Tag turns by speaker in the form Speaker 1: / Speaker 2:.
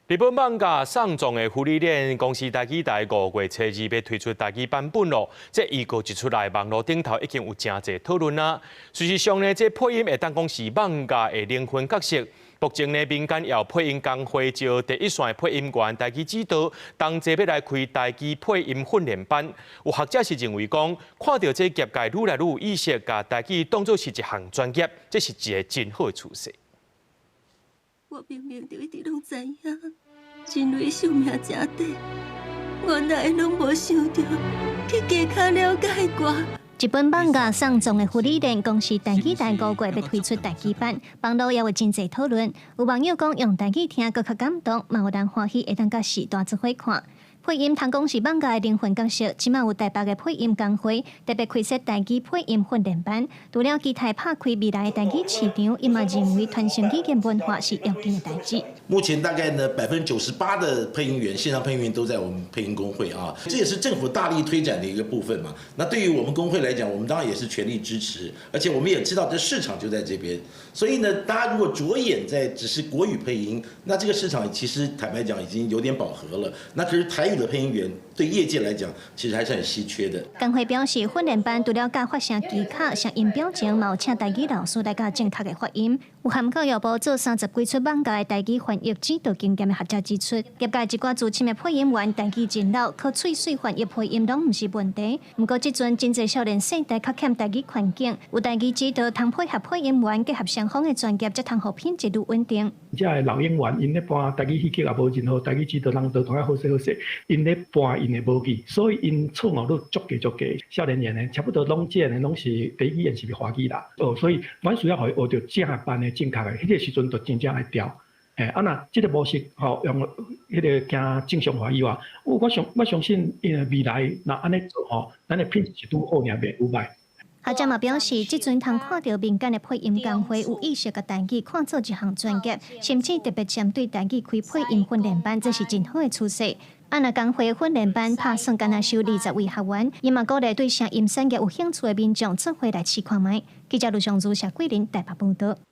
Speaker 1: 日本艋舺上總的福利鏈公司台語台5月初2要推出台語版本咯，這預告一出來，網絡頂頭已經有真儕討論啦。事實上呢，這配音會當講是艋舺的靈魂角色。目前呢，民間也有配音工會招第一線配音員台語指導，同齊要來開台語配音訓練班。有學者是認為講，看到這業界愈來愈有意識，把台語當作是一項專業，這是一個真好的趨勢。
Speaker 2: 我明明就一直攏知影，人類壽命真短，我哪會攏無想到去加較了解我。
Speaker 3: 日本艋舺上總的福利鏈公司台語台5月要推出台語版，網絡也有真濟討論。有網友講用台語聽更較感動，嘛有人歡喜會當甲時大做伙看。配音通講是艋舺的靈魂角色，即馬有台北的配音工會特別開設台語配音訓練班，除了期待拍開未來的台語市場，伊嘛認為傳承語言文化是要緊的代誌。
Speaker 4: 目前大概呢98%的配音員，線上配音員都在我們配音工會啊，這也是政府大力推展的一個部分嘛。那對於我們工會來講，我們當然也是全力支持，而且我們也知道這市場就在這邊，所以呢，大家如果着眼在只是國語配音，那這個市場其實坦白講已經有點飽和了。那可是台語的配音員對業界來講，其實還是很稀缺的。工會
Speaker 3: 表示，訓練班除了教發聲技巧、聲音表情，嘛有請台語老師來教正確的發音，有涵蓋業部做30幾出艋舺的台語翻譯指導經驗的學者指出，業界一寡資深的配音員台語真老，靠嘴水翻譯配音攏唔是問題。不過，這陣真濟少年世代較欠台語環境，有台語指導通配合配音員結合雙方的專業，才通互品質愈穩定。
Speaker 5: 這個老演員因咧播台語戲劇也無真好，台語指導人都同樣好勢好勢。因咧播因的無語，所以因錯誤都足濟。少年人呢，差不多攏這呢，攏是第一語言是華語啦。所以阮需要互伊學着正版的正確的，迄個時陣就真正來調。那這個模式用迄個行正常華語話，我相信未來那安尼做咱的品質是拄好爾袂有歹。
Speaker 3: 學者嘛表示，這陣通看到民間的配音工會有意識把台語看作一項專業，甚至特別針對台語開配音訓練班，這是真好的趨勢。若工會訓練班拍算敢若收20位學員，伊嘛鼓勵對聲音產業有興趣的民眾做伙來試看覓。記者盧尚珠、謝桂林台北報道。